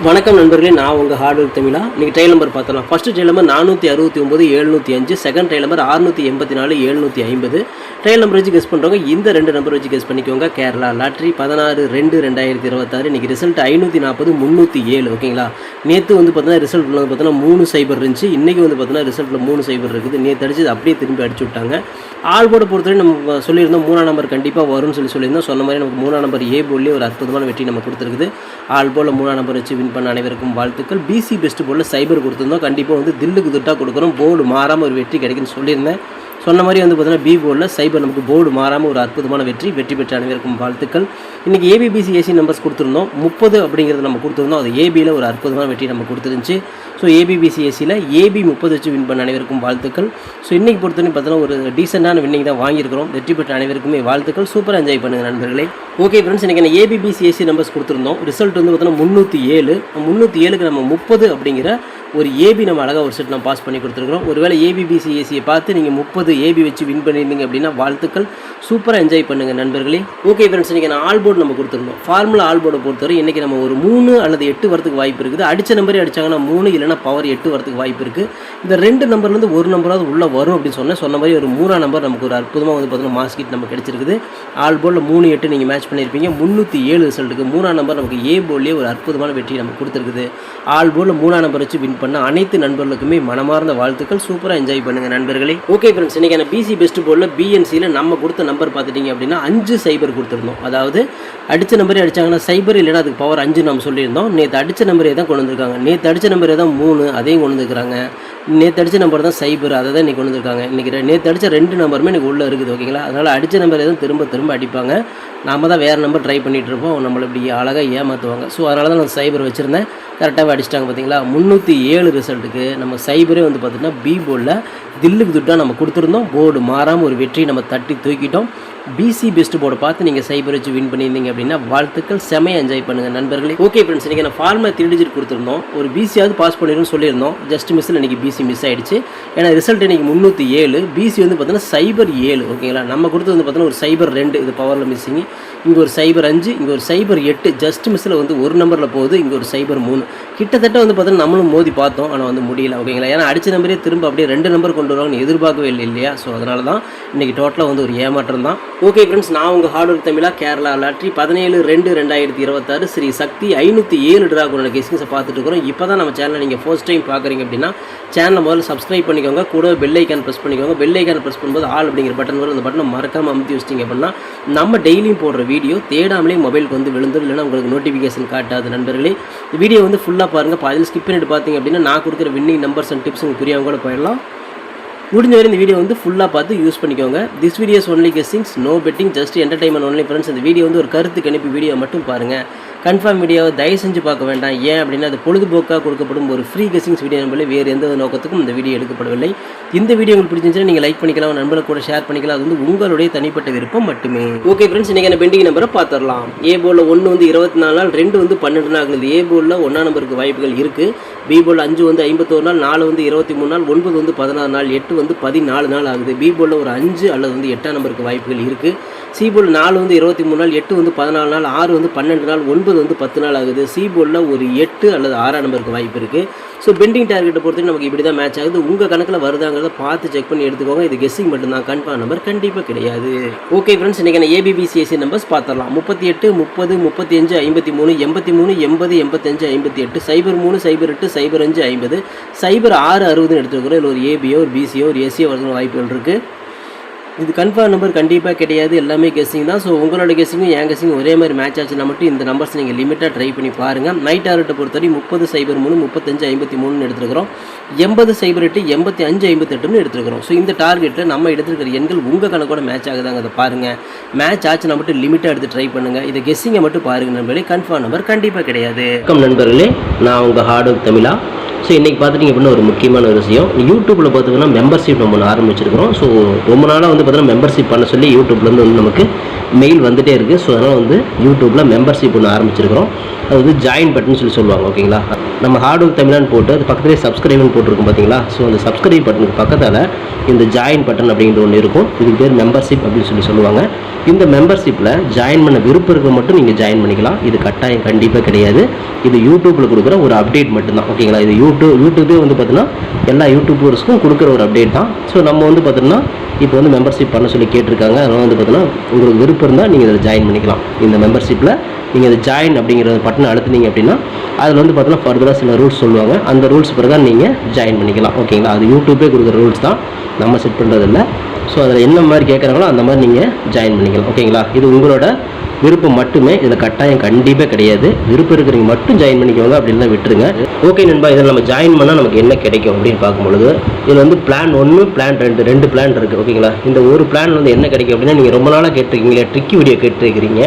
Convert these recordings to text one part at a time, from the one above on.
வணக்கம் நண்பர்களே, நான் உங்கள் ஹார்ட்வேர் தமிழா. இன்றைக்கி ட்ரையல் நம்பர் பார்த்தலாம். First trial number 469 705, second trial number 684 750. Trial number வச்சு கெஸ் பண்ணுறவங்க இந்த ரெண்டு நம்பர் வச்சு கெஸ் பண்ணிக்கோங்க. கேரளா லாட்ரி 16/2/2026. இன்றைக்கி ரிசல்ட் 540 307. ஓகேங்களா? நேற்று வந்து பார்த்தீங்கன்னா ரிசல்ட் பார்த்தீங்கன்னா 3 சைபர் இருந்துச்சு. இன்றைக்கி வந்து பார்த்தீங்கன்னா ரிசல்ட்டில் 3 சைபர் இருக்குது. நேற்று அடிச்சு அப்படியே திரும்பி அடிச்சு விட்டாங்க. ஆல் போர்டை பொறுத்தவரை நம்ம சொல்லியிருந்தோம் 3ஆம் நம்பர் கண்டிப்பாக வரும்னு சொல்லியிருந்தோம். சொன்ன மாதிரி நமக்கு 3ஆம் நம்பர் ஏ போர்ட்லேயே ஒரு அற்புதமான வெற்றி நம்ம கொடுத்துருக்குது. ஆல் போர்டில் 3ஆம் நம்பர் வச்சு வின் பண்ண அனைவருக்கும் வாழ்த்துக்கள். பிசி பெஸ்ட் போர்டில் சைபர் கொடுத்துருந்தோம். கண்டிப்பாக வந்து தில்லுக்கு துட்டாக கொடுக்குறோம். போர்டு மாறாமல் ஒரு வெற்றி கிடைக்குன்னு சொல்லியிருந்தேன். சொன்ன மாதிரி வந்து பார்த்தீங்கன்னா பி போர்டில் சைபர் நமக்கு போர்டு மாறாமல் ஒரு அற்புதமான வெற்றி பெற்ற அனைவருக்கும் வாழ்த்துக்கள். இன்றைக்கி ஏபிபிசி ஏசி நம்பர்ஸ் கொடுத்துருந்தோம். 30 அப்படிங்கிறது நம்ம கொடுத்துருந்தோம். அது ஏபியில் ஒரு அற்புதமான வெற்றி நம்ம கொடுத்துருந்துச்சு. ஸோ ஏபிபிசி ஏசியில் ஏபி 30 வச்சு வின் பண்ண அனைவருக்கும் வாழ்த்துக்கள். ஸோ இன்றைக்கி பொறுத்தவரை பார்த்தீங்கன்னா ஒரு டீசெண்டான வின்னிங் தான் வாங்கியிருக்கிறோம். வெற்றி பெற்ற அனைவருக்குமே வாழ்த்துக்கள். சூப்பராக என்ஜாய் பண்ணுங்கள் நண்பர்களே. ஓகே ஃப்ரெண்ட்ஸ், இன்றைக்கி நான் ஏபிபிசி ஏசி நம்பர்ஸ் கொடுத்துருந்தோம். ரிசல்ட் வந்து பார்த்தீங்கன்னா 307 நம்ம 30 அப்படிங்கிற ஒரு ஏபி நம்ம அழகாக ஒரு செட் நம்ம பாஸ் பண்ணி கொடுத்துருக்குறோம். ஒருவேளை ஏபிபிசி ஏசியை பார்த்து நீங்கள் 30 ஏபி வச்சு வின் பண்ணியிருந்தீங்க அப்படின்னா வாழ்த்துக்கள். சூப்பராக என்ஜாய் பண்ணுங்கள் நண்பர்களே. ஓகே ஃப்ரெண்ட்ஸ், இன்றைக்கி நான் ஆல் போர்டு நம்ம கொடுத்துருந்தோம். ஃபார்முலா ஆல் போர்டை பொறுத்தவரை இன்றைக்கி நம்ம ஒரு 3 அல்லது 8 வரதுக்கு வாய்ப்பு இருக்குது. அடித்த நம்பரே அடித்தாங்கன்னா 3 இல்லைனா பவர் 8 வரதுக்கு வாய்ப்பு இருக்குது. இந்த 2 நம்பர்லேருந்து ஒரு நம்பராவது உள்ளே வரும் அப்படின்னு சொன்ன மாதிரி ஒரு 3ஆம் நம்பர் நமக்கு ஒரு அற்புதமாக வந்து பார்த்தீங்கன்னா மாஸ்கிட் நம்ம கிடச்சிருக்குது. ஆல் போர்டில் 3 8 நீங்கள் மேட்ச் பண்ணியிருப்பீங்க. 307 ரிசல்ட்டுக்கு 3ஆம் நம்பர் நமக்கு ஏ போர்ட்லேயே ஒரு அற்புதமான வெற்றி நம்ம கொடுத்துருக்குது. ஆல் போர்டில் 3ஆம் நம்பர் வச்சு வின் பண்ண அனைத்து நண்பர்களுக்குமே மனமார்ந்த வாழ்த்துக்கள். சூப்பராக என்ஜாய் பண்ணுங்கள் நண்பர்களே. ஓகே ஃப்ரெண்ட்ஸ், இன்றைக்கி பிசி பெஸ்ட் போர்டில் பிஎன்சியில் நம்ம கொடுத்த நம்பர் பார்த்துட்டிங்க அப்படின்னா 5 சைபர் கொடுத்துருந்தோம். அதாவது அடித்த நம்பரே அடித்தாங்கன்னா சைபர் இல்லைனா அதுக்கு பவர் 5 நம்ம சொல்லியிருந்தோம். நேற்று அடித்த நம்பரே தான் கொண்டு வந்திருக்காங்க. நேற்று அடித்த நம்பரே தான் 3 அதையும் கொண்டு வந்துருக்காங்க. நேற்று அடித்த நம்பர் தான் சைபர், அதை தான் இன்றைக்கி கொண்டு வந்திருக்காங்க. இன்றைக்கி நேற்று அடித்த 2 நம்பருமே இன்றைக்கி உள்ளே இருக்குது. ஓகேங்களா? அதனால் அடித்த நம்பர் எதுவும் திரும்ப அடிப்பாங்க. நாம் தான் வேறு நம்பர் ட்ரை பண்ணிகிட்டு இருப்போம். நம்மளை இப்படி அழகாக ஏமாற்றுவாங்க. ஸோ அதனால தான் நான் சைபர் வச்சுருந்தேன். கரெக்டாகவே அடிச்சிட்டாங்க. பார்த்தீங்களா? 307 ரிசல்ட்டுக்கு நம்ம சைபரே வந்து பார்த்திங்கன்னா பி போர்டில் தில்லுக்கு துட்டாக நம்ம கொடுத்துருந்தோம். போர்டு மாறாமல் ஒரு வெற்றி நம்ம தட்டி தூக்கிட்டோம். பிசி பெஸ்ட் போர்டை பார்த்து நீங்கள் சைபர் வச்சு வின் பண்ணியிருந்தீங்க அப்படின்னா வாழ்த்துக்கள். செமையாக என்ஜாய் பண்ணுங்கள் நண்பர்களே. ஓகே ஃப்ரெண்ட்ஸ், இன்றைக்கி நான் ஃபார்முலா 3 டிஜிட் கொடுத்துருந்தோம். ஒரு பிசியாவது பாஸ் பண்ணிடுன்னு சொல்லியிருந்தோம். ஜஸ்ட் மிஸ்ஸில் இன்றைக்கி பிசி மிஸ் ஆகிடுச்சு. ஏன்னா ரிசல்ட் இன்றைக்கி 307, பிசி வந்து பார்த்தீங்கன்னா சைபர் 7. ஓகேங்களா? நம்ம கொடுத்து வந்து பார்த்தீங்கன்னா ஒரு சைபர் 2 இது பவரில் மிஸ்ஸிங். இங்கே ஒரு சைபர் 5, இங்கே ஒரு சைபர் 8. ஜஸ்ட் மிஸ்ஸில் வந்து ஒரு நம்பரில் போகுது. இங்கே ஒரு சைபர் 3. கிட்டத்தட்ட வந்து பார்த்தீங்கன்னா நம்மளும் மோதி பார்த்தோம். ஆனால் வந்து முடியல. ஓகேங்களா? ஏன்னா அடித்த நம்பரே திரும்ப அப்படியே 2 நம்பர் கொண்டு வருவாங்கன்னு எதிர்பார்க்கவே இல்லை இல்லையா? ஸோ அதனால தான் இன்றைக்கி டோட்டலாக வந்து ஒரு ஏமாற்றம் தான். ஓகே ஃப்ரெண்ட்ஸ், நான் உங்கள் ஹார்ட்வேர் தமிழா. கேரளா லாட்ரி 17/2/2026 ஸ்ரீ சக்தி 507 ட்ராகோட கெஸ்ஸிங்ஸை பார்த்துட்டு இருக்கிறோம். இப்போ தான் நம்ம சேனலை நீங்கள் ஃபர்ஸ்ட் டைம் பார்க்குறீங்க அப்படின்னா சேனலை முதல்ல சப்ஸ்கிரைப் பண்ணிக்கோங்க. கூட பெல் ஐக்கான் ப்ரெஸ் பண்ணிக்கோங்க. பெல் ஐக்கான் ப்ரெஸ் பண்ணும்போது ஆல் அப்படிங்கிற பட்டன் வரும். அந்த பட்டனை மறக்காமல் அமுத்தி வச்சிட்டிங்க அப்படின்னா நம்ம டெய்லியும் போடுற வீடியோ தேடாமலே மொபைலுக்கு வந்து விழுந்துடும். இல்லைனா உங்களுக்கு நோட்டிஃபிகேஷன் காட்டாது. நண்பர்களே, வீடியோ வந்து ஃபுல்லாக பாருங்கள். பாதியில் ஸ்கிப் பண்ணிட்டு பார்த்தீங்க அப்படின்னா நான் கொடுக்குற வின்னிங் நம்பர்ஸ் அண்ட் டிப்ஸ் உங்களுக்கு புரியாமல் கூட போயிடலாம். முடிஞ்ச வரை இந்த வீடியோ வந்து ஃபுல்லாக பார்த்து யூஸ் பண்ணிக்கோங்க. This videos only guessings, no betting, just entertainment only friends. இந்த வீடியோ வந்து ஒரு கருத்து கணிப்பு வீடியோ மட்டும் பாருங்கள். கன்ஃபார்ம் வீடியோவை தயவு செஞ்சு பார்க்க வேண்டாம். ஏன் அப்படின்னா அது பொழுதுபோக்காக கொடுக்கப்படும் ஒரு ஃப்ரீ கெஸ்ஸிங்ஸ் வீடியோ நம்பளே வேறு எந்த நோக்கத்துக்கும் இந்த வீடியோ எடுக்கப்படவில்லை. இந்த வீடியோ உங்களுக்கு பிடிச்சிருந்துச்சுன்னா நீங்கள் லைக் பண்ணிக்கலாம், நண்பர்களுக்கு கூட ஷேர் பண்ணிக்கலாம். அது வந்து உங்களுடைய தனிப்பட்ட விருப்பம் மட்டுமே. ஓகே ஃப்ரெண்ட்ஸ், இன்றைக்கி பெண்டிங் நம்பரை பார்த்துடலாம். ஏ போர்டில் 1 வந்து 24 நாள், 2 வந்து 12 நாள் ஆகுது. ஏ போர்டில் 1ஆம் நம்பருக்கு வாய்ப்புகள் இருக்குது. பி போர்டில் 5 வந்து 51 நாள், 4 வந்து 23 நாள், 9 வந்து 16 நாள், 8 வந்து 14 நாள் ஆகுது. பி போர்டில் ஒரு 5 அல்லது வந்து 8ஆம் நம்பருக்கு வாய்ப்புகள் இருக்குது. சி போர்டில் 4 வந்து 23 நாள், 8 வந்து 14 நாள், 6 வந்து 12 நாள், 9 வந்து 10 நாள் ஆகுது. சி போர்டில் ஒரு 8 அல்லது 6ஆம் நம்பருக்கு வாய்ப்பு இருக்குது. ஸோ பெண்டிங் டார்கெட்டை பொறுத்து நமக்கு இப்படி தான் மேட்ச் ஆகுது. உங்கள் கணக்கில் வருதாங்கிறத பார்த்து செக் பண்ணி எடுத்துக்கோங்க. இது கெஸ்ஸிங் மட்டும்தான், கன்ஃபார்ம் நம்பர் கண்டிப்பாக கிடையாது. ஓகே ஃப்ரெண்ட்ஸ், இன்றைக்கி நான் ஏபிபிசிஎஸ்சி நம்பர்ஸ் பார்த்துடலாம். 38 30 35 53 83 80 85 58 03 08 05 50 06 60 எடுத்துக்கிறோம். இல்லை ஒரு ஏபியோ ஒரு பிசியோ ஒரு ஏசியோ வரதுக்கு வாய்ப்புகள் இருக்குது. இது கன்ஃபார்ம் நம்பர் கண்டிப்பாக கிடையாது. எல்லாமே கெஸ்ஸிங் தான். ஸோ உங்களோட கெஸ்ஸிங்கும் என் கெஸ்ஸிங்கும் ஒரே மாதிரி மேட்ச் ஆச்சுன்னா மட்டும் இந்த நம்பர்ஸ் நீங்கள் லிமிட்டாக ட்ரை பண்ணி பாருங்கள். நைட் டார்கெட்டை பொறுத்தவரை 30/03 35 53 எடுத்துருக்கிறோம். 80/08 85 58 எடுத்துருக்கிறோம். ஸோ இந்த டார்கெட்டில் நம்ம எடுத்துருக்கிற எண்கள் உங்கள் கணக்கோட மேட்ச் ஆகுதாங்க. அதை பாருங்கள். மேட்ச் ஆச்சுன்னா மட்டும் லிமிட்டாக எடுத்து ட்ரை பண்ணுங்கள். இதை கெஸ்ஸிங்கை மட்டும் பாருங்கள் நண்பர்களே. கன்ஃபார்ம் நம்பர் கண்டிப்பாக கிடையாது. வணக்கம் நண்பர்களே, நான் உங்கள் ஹார்ட்வேர் தமிழா. ஸோ இன்றைக்கி பார்த்துட்டிங்க அப்படின்னா ஒரு முக்கியமான ஒரு விஷயம், யூடியூப்பில் பார்த்தீங்கன்னா மெம்பர்ஷிப் நம்ம ஒன்று ஆரம்பிச்சிருக்கிறோம். ஸோ ரொம்ப நாளாக வந்து பார்த்தீங்கன்னா மெம்பர்ஷிப் பண்ண சொல்லி யூடியூப்லேருந்து வந்து நமக்கு மெயில் வந்துகிட்டே இருக்குது. ஸோ அதனால் வந்து யூடியூப்பில் மெம்பர்ஷிப் ஒன்று ஆரம்பிச்சிருக்கிறோம். அது வந்து ஜாயின் பட்டன் சொல்லி சொல்லுவாங்க. ஓகேங்களா, நம்ம ஹார்ட் ஒர்க் தமிழான்னு போட்டு அது பக்கத்துலேயே சப்ஸ்கிரைப்னு போட்டிருக்கும் பார்த்தீங்களா. ஸோ அந்த சப்ஸ்கிரைப் பட்டனுக்கு பக்கத்தில் இந்த ஜாயின் பட்டன் அப்படிங்கிற ஒன்று இருக்கும். இதுக்கு பேர் மெம்பர்ஷிப் அப்படின்னு சொல்லி சொல்லுவாங்க. இந்த மெம்பர்ஷிப்பில் ஜாயின் பண்ண விருப்பம் இருக்க மட்டும் நீங்கள் ஜாயின் பண்ணிக்கலாம். இது கட்டாயம் கண்டிப்பாக கிடையாது. இது யூடியூப்பில் கொடுக்குற ஒரு அப்டேட் மட்டும்தான். ஓகேங்களா, இது யூடியூபே வந்து பார்த்தீங்கன்னா எல்லா யூடியூபர்ஸ்க்கும் கொடுக்குற ஒரு அப்டேட் தான். ஸோ நம்ம வந்து பார்த்தீங்கன்னா இப்போ வந்து மெம்பர்ஷிப் பண்ண சொல்லி கேட்டிருக்காங்க. அதனால் வந்து பார்த்தீங்கன்னா உங்களுக்கு விருப்பம் இருந்தால் நீங்கள் இதில் ஜாயின் பண்ணிக்கலாம். இந்த மெம்பர்ஷிப்பில் நீங்கள் இந்த ஜாயின் அப்படிங்கிற பட்டனை அழுத்துனீங்க அப்படின்னா அதில் வந்து பார்த்தீங்கன்னா ஃபர்தராக சில ரூல்ஸ் சொல்லுவாங்க. அந்த ரூல்ஸ் பிரகாரம் நீங்கள் ஜாயின் பண்ணிக்கலாம். ஓகேங்களா, அது யூடியூபே கொடுக்குற ரூல்ஸ் தான், நம்ம செட் பண்ணுறதில்ல. ஸோ அதில் என்ன மாதிரி கேட்குறாங்களோ அந்த மாதிரி நீங்கள் ஜாயின் பண்ணிக்கலாம். ஓகேங்களா, இது உங்களோட விருப்பம் மட்டுமே, இதில் கட்டாயம் கண்டிப்பாக கிடையாது. விருப்பம் இருக்கிறவங்க மட்டும் ஜாயின் பண்ணிக்கோங்க, அப்படின்னா விட்டுருங்க. ஓகே நண்பா, இதில் நம்ம ஜாயின் பண்ணால் நமக்கு என்ன கிடைக்கும் அப்படின்னு பார்க்கும்பொழுது இதில் வந்து பிளான் 1 பிளான் 2 2 பிளான் இருக்குது. ஓகேங்களா, இந்த ஒரு பிளான் வந்து என்ன கிடைக்கும் அப்படின்னா, நீங்கள் ரொம்ப நாளாக கேட்டிருக்கீங்களே ட்ரிக்கி வீடியோ கேட்டிருக்கிறீங்க.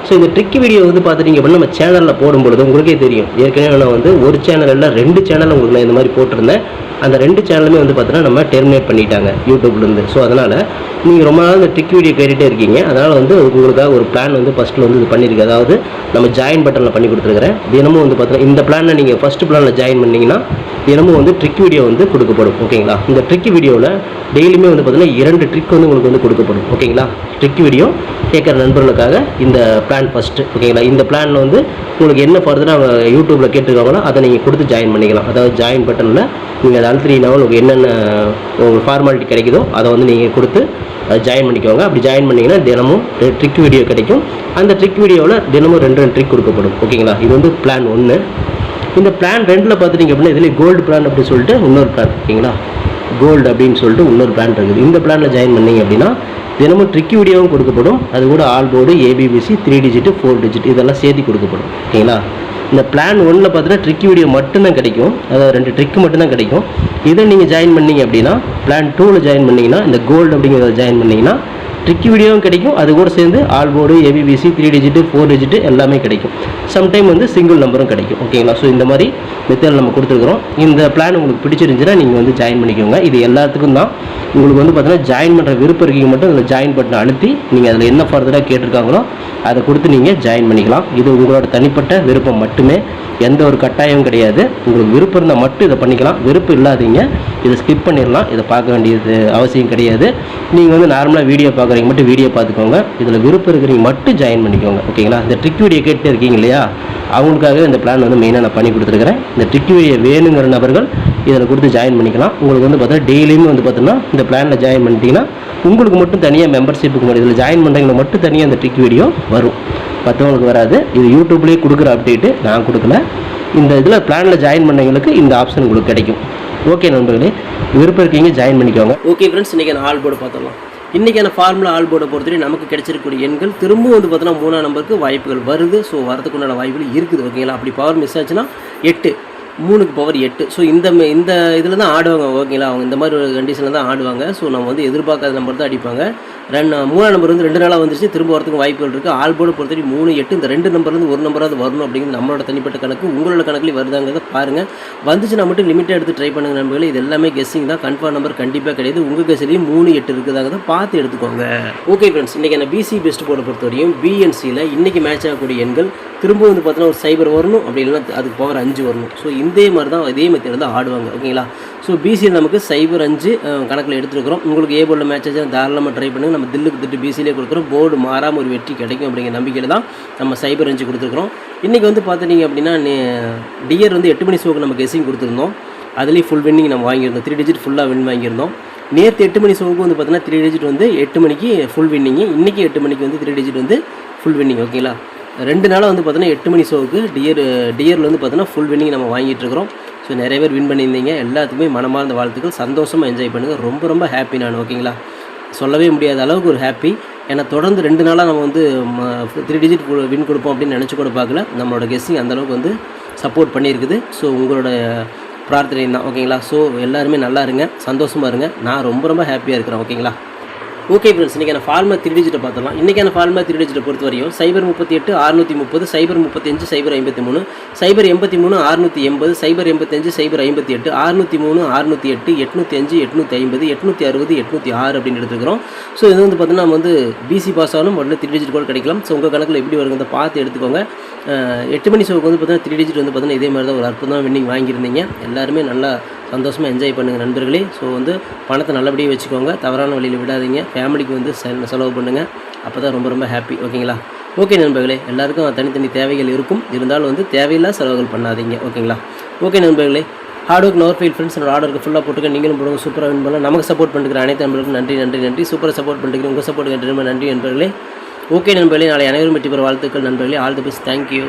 ஸோ இந்த ட்ரிக்கி வீடியோ வந்து பார்த்துட்டிங்க அப்படின்னா நம்ம சேனலில் போடும்பொழுது உங்களுக்கே தெரியும். ஏற்கனவே நான் வந்து ஒரு சேனல் இல்லை 2 சேனல் உங்களுக்கு நான் இந்த மாதிரி போட்டிருந்தேன். அந்த 2 சேனலுமே வந்து பார்த்தீங்கன்னா நம்ம டெர்மினேட் பண்ணிட்டாங்க யூடியூப்லேருந்து. ஸோ அதனால் நீங்கள் ரொம்ப நாள் இந்த ட்ரிக் வீடியோ கேட்டுகிட்டே இருக்கீங்க. அதனால் வந்து உங்களுக்காக ஒரு பிளான் வந்து ஃபஸ்ட்டில் வந்து இது பண்ணியிருக்கு. அதாவது நம்ம ஜாயின் பட்டனில் பண்ணி கொடுத்துருக்குறேன். தினமும் வந்து பார்த்தீங்கன்னா இந்த பிளானை நீங்கள் ஃபஸ்ட்டு பிளானில் ஜாயின் பண்ணிங்கன்னா தினமும் வந்து ட்ரிக் வீடியோ வந்து கொடுக்கப்படும். ஓகேங்களா, இந்த ட்ரிக் வீடியோவில் டெய்லியுமே வந்து பார்த்தீங்கன்னா 2 ட்ரிக் வந்து உங்களுக்கு வந்து கொடுக்கப்படும். ஓகேங்களா, ட்ரிக் வீடியோ கேட்குற நண்பர்களுக்காக இந்த பிளான் ஃபஸ்ட்டு. ஓகேங்களா, இந்த பிளானில் வந்து உங்களுக்கு என்ன ஃபர்தராக யூடியூப்பில் கேட்டுருக்காங்களோ அதை நீங்கள் கொடுத்து ஜாயின் பண்ணிக்கலாம். அதாவது ஜாயின் பட்டனில் நீங்கள் அதை அழுத்தினீங்கன்னா உங்களுக்கு என்னென்ன உங்களுக்கு ஃபார்மாலிட்டி கிடைக்குதோ அதை வந்து நீங்கள் கொடுத்து ஜாயின் பண்ணிக்கோங்க. அப்படி ஜாயின் பண்ணிங்கன்னா தினமும் ட்ரிக் வீடியோ கிடைக்கும். அந்த ட்ரிக் வீடியோவில் தினமும் 2 ட்ரிக் கொடுக்கப்படும். ஓகேங்களா, இது வந்து பிளான் 1. இந்த பிளான் 2ல் பார்த்துட்டிங்க அப்படின்னா இதில் கோல்டு பிளான் அப்படின்னு சொல்லிட்டு இன்னொரு பிளான். ஓகேங்களா, கோல்டு அப்படின்னு சொல்லிட்டு இன்னொரு பிளான் இருக்குது. இந்த பிளானில் ஜாயின் பண்ணிங்க அப்படின்னா தினமும் ட்ரிக் வீடியோவும் கொடுக்கப்படும். அது கூட all board, ABBC, 3 digit 4 digit இதெல்லாம் சேர்த்து கொடுக்கப்படும். ஓகேங்களா, இந்த பிளான் 1ல் பார்த்தீங்கன்னா ட்ரிக் வீடியோ மட்டும்தான் கிடைக்கும். அதாவது 2 ட்ரிக் மட்டும்தான் கிடைக்கும். இதை நீங்கள் ஜாயின் பண்ணிங்க அப்படின்னா பிளான் 2ல் ஜாயின் பண்ணிங்கன்னா இந்த கோல்டு அப்படிங்கிறத ஜாயின் பண்ணிங்கன்னா ட்ரிக் வீடியோவும் கிடைக்கும். அது கூட சேர்ந்து all board, ABBC, 3 digit 4 digit எல்லாமே கிடைக்கும். சம்டைம் வந்து சிங்கிள் நம்பரும் கிடைக்கும். ஓகேங்களா, ஸோ இந்த மாதிரி மெத்தட் நம்ம கொடுத்துருக்குறோம். இந்த பிளான் உங்களுக்கு பிடிச்சிருந்துச்சுன்னா நீங்கள் வந்து ஜாயின் பண்ணிக்கோங்க. இது எல்லாத்துக்கும் தான். உங்களுக்கு வந்து பார்த்தீங்கன்னா ஜாயின் பண்ணுற விருப்பம் இருக்கீங்க மட்டும் அதில் ஜாயின் பட்டனை அழுத்தி நீங்கள் அதில் என்ன ஃபர்தராக கேட்டிருக்காங்களோ அதை கொடுத்து நீங்கள் ஜாயின் பண்ணிக்கலாம். இது உங்களோட தனிப்பட்ட விருப்பம் மட்டுமே, எந்த ஒரு கட்டாயமும் கிடையாது. உங்களுக்கு விருப்பம் இருந்தால் மட்டும் இதை பண்ணிக்கலாம். விருப்பம் இல்லாதீங்க இதை ஸ்கிப் பண்ணிடலாம். இதை பார்க்க வேண்டியது அவசியம் கிடையாது. நீங்கள் வந்து நார்மலாக வீடியோ பார்க்குறீங்க மட்டும் வீடியோ பார்த்துக்கோங்க. இதில் விருப்பம் இருக்கிறீங்க மட்டும் ஜாயின் பண்ணிக்கோங்க. ஓகேங்களா, இந்த ட்ரிக் வீடியோ கேட்டு இருக்கீங்க இல்லையா, அவங்களுக்காகவே இந்த பிளான் வந்து மெயினாக நான் பண்ணி கொடுத்துருக்கிறேன். இந்த ட்ரிக் வீடியோ வேணுங்கிற நபர்கள் இதில் கொடுத்து ஜாயின் பண்ணிக்கலாம். உங்களுக்கு வந்து பார்த்தீங்கன்னா டெய்லியுமே வந்து பார்த்தீங்கன்னா இந்த பிளானில் ஜாயின் பண்ணிட்டீங்கன்னா உங்களுக்கு மட்டும் தனியாக மெம்பர்ஷிப்புக்கு மட்டும் இதில் ஜாயின் பண்ணுறவங்க மட்டும் தனியாக இந்த ட்ரிக் வீடியோ வரும், மற்றவங்களுக்கு வராது. இது யூடியூப்லேயே கொடுக்குற அப்டேட்டு, நான் கொடுக்கல. இந்த இதில் பிளானில் ஜாயின் பண்ணவங்களுக்கு இந்த ஆப்ஷன் உங்களுக்கு கிடைக்கும். ஓகே நண்பர்களே, விருப்பம் இருக்கீங்க ஜாயின் பண்ணிக்கோங்க. ஓகே ஃப்ரெண்ட்ஸ், இன்றைக்கி நான் ஆல் போர்டு பார்த்துடலாம். இன்றைக்கான ஃபார்முலா ஆல் போர்டை பொறுத்தவரை நமக்கு கிடைச்சிருக்கக்கூடிய எண்கள் திரும்பவும் வந்து பார்த்தீங்கன்னா 3ஆம் நம்பருக்கு வாய்ப்புகள் வருது. ஸோ வரதுக்கு உண்டான வாய்ப்புகள் இருக்குது. ஓகேங்களா, அப்படி பவர் மிஸ் ஆச்சுன்னா 8, 3க்கு பவர் 8. ஸோ இந்த இதில் தான் ஆடுவாங்க. ஓகேங்களா, அவங்க இந்த மாதிரி ஒரு கண்டிஷனில் தான் ஆடுவாங்க. ஸோ நம்ம வந்து எதிர்பார்க்காத நம்பர் தான் அடிப்பாங்க. 3ஆம் நம்பர் வந்து 2 நாளாக வந்துருச்சு, திரும்ப வரதுக்கு வாய்ப்புகள் இருக்குது. ஆல் போர்டு பொறுத்தவரை 3, 8 இந்த 2 நம்பர்லேருந்து ஒரு நம்பராவது வரணும் அப்படிங்கிறது நம்மளோட தனிப்பட்ட கணக்கு. உங்களோட கணக்குலேயும் வருதாங்கிறத பாருங்கள். வந்துச்சுன்னா மட்டும் லிமிட்டாக எடுத்து ட்ரை பண்ணுங்க நண்பர்களே. இது எல்லாமே கெஸ்ஸிங் தான், கன்ஃபார்ம் நம்பர் கண்டிப்பாக கிடையாது. உங்கள் கெஸ்ஸிலையும் 3, 8 இருக்குதாங்கிறத பார்த்து எடுத்துக்கோங்க. ஓகே ஃப்ரெண்ட்ஸ், இன்றைக்கி என்ன பிசி பெஸ்ட் போர்டை பொறுத்தவரையும் பிஎன்சியில் இன்றைக்கி மேட்ச் ஆகக்கூடிய எண்கள் திரும்ப வந்து பார்த்தீங்கன்னா ஒரு சைபர் வரணும், அப்படி இல்லைன்னா அதுக்கு பவர் 5 வரணும். ஸோ இதே மாதிரி தான் இதே மெத்தட் தான் ஆடுவாங்க. ஓகேங்களா, ஸோ பிசியில் நமக்கு சைபர் 5 கணக்கில் எடுத்துருக்கிறோம். உங்களுக்கு ஏ போர்டில் மேட்ச் ஆச்சு தாராளமாக ட்ரை பண்ணுங்கள். நம்ம தில்லுக்கு திட்டு பிசியிலே கொடுக்குறோம். போர்டு மாறாமல் ஒரு வெற்றி கிடைக்கும் அப்படிங்கிற நம்பிக்கையில் தான் நம்ம சைபர் 5 கொடுத்துருக்குறோம். இன்றைக்கி வந்து பார்த்துட்டிங்க அப்படின்னா டியர் வந்து 8 மணி ஷோக்கு நம்ம கெஸ்ஸிங் கொடுத்துருந்தோம். அதுலேயும் ஃபுல் வின்னிங் நம்ம வாங்கியிருந்தோம். 3 டிஜிட் ஃபுல்லாக வின் வாங்கியிருந்தோம். நேற்று 8 மணி ஷோவுக்கு வந்து பார்த்தீங்கன்னா 3 டிஜிட் வந்து 8 மணிக்கு ஃபுல் வின்னிங்கு. இன்றைக்கி 8 மணிக்கு வந்து 3 டிஜிட் வந்து ஃபுல் வின்னிங். ஓகேங்களா, 2 நாளாக வந்து பார்த்தீங்கன்னா 8 மணி ஷோவுக்கு டியரில் வந்து பார்த்தீங்கன்னா ஃபுல் வின்னிங் நம்ம வாங்கிட்டு இருக்கிறோம். ஸோ நிறைய பேர் வின் பண்ணியிருந்தீங்க. எல்லாத்துக்குமே மனமார்ந்த வாழ்த்துக்கள். சந்தோஷமாக என்ஜாய் பண்ணுங்கள். ரொம்ப ரொம்ப ஹாப்பி நான். ஓகேங்களா, சொல்லவே முடியாத அளவுக்கு ஒரு ஹாப்பி. ஏன்னா தொடர்ந்து 2 நாளாக நம்ம வந்து 3 டிஜிட் வின் கொடுப்போம் அப்படின்னு நினச்சி கூட பார்க்கல. நம்மளோட கெஸ்ஸிங் அந்தளவுக்கு வந்து சப்போர்ட் பண்ணியிருக்குது. ஸோ உங்களோட பிரார்த்தனை தான். ஓகேங்களா, ஸோ எல்லாருமே நல்லா இருங்க, சந்தோஷமாக இருங்க. நான் ரொம்ப ரொம்ப ஹாப்பியாக இருக்கிறேன். ஓகேங்களா, ஓகே ஃப்ரெண்ட்ஸ், இன்றைக்கான ஃபார்மா 3 டிஜிட்டை பார்த்துலாம். இன்றைக்கான ஃபார்மா 3 டிஜிட்டை பொறுத்த வரையும் 038 630 035 053 083 680 085 058 603 608 805 850 860 806 அப்படின்னு எடுத்துக்கிறோம். ஸோ இது வந்து பார்த்தீங்கன்னா நம்ம வந்து பிசி பாஸ் ஆகணும் உடனே 3 டிஜிட் கூட கிடைக்கலாம். ஸோ உங்கள் கணக்கில் எப்படி வருங்கிறத பார்த்து எடுத்துக்கோங்க. 8 மணி ஷோக்கு வந்து பார்த்தீங்கன்னா 3 டிஜிட் வந்து பார்த்தீங்கன்னா இதே மாதிரி தான் ஒரு அற்புதமாக வின்னிங் வாங்கியிருந்தீங்க. எல்லாருமே நல்லா சந்தோஷமாக என்ஜாய் பண்ணுங்கள் நண்பர்களே. ஸோ வந்து பணத்தை நல்லபடியாக வச்சுக்கோங்க, தவறான வழியில் விடாதீங்க, ஃபேமிலிக்கு வந்து செலவு பண்ணுங்கள், அப்போ தான் ரொம்ப ரொம்ப ஹாப்பி. ஓகேங்களா? ஓகே நண்பர்களே, எல்லாருக்கும் தனித்தனி தேவைகள் இருக்கும், இருந்தாலும் வந்து தேவையில்லா செலவுகள் பண்ணாதீங்க. ஓகேங்களா? ஓகே நண்பர்களே, ஹார்ட் ஒர்க் நோர் ஃபீல் ஃப்ரெண்ட்ஸ். என்னோட ஆர்டருக்கு ஃபுல்லாக போட்டுக்க, நீங்களும் போடுங்க, சூப்பராக வின் பண்ணலாம். நமக்கு சப்போர்ட் பண்ணுற அனைத்து நண்பர்களுக்கும் நன்றி நன்றி நன்றி. சூப்பராக சப்போர்ட் பண்ணுறீங்க, உங்கள் சப்போர்ட்டுக்கு ரொம்ப நன்றி நண்பர்களே. ஓகே நண்பர்களே, நாளை அனைவரும் வெற்றி பெற வாழ்த்துக்கள் நண்பர்களே. All the best. தேங்க்யூ.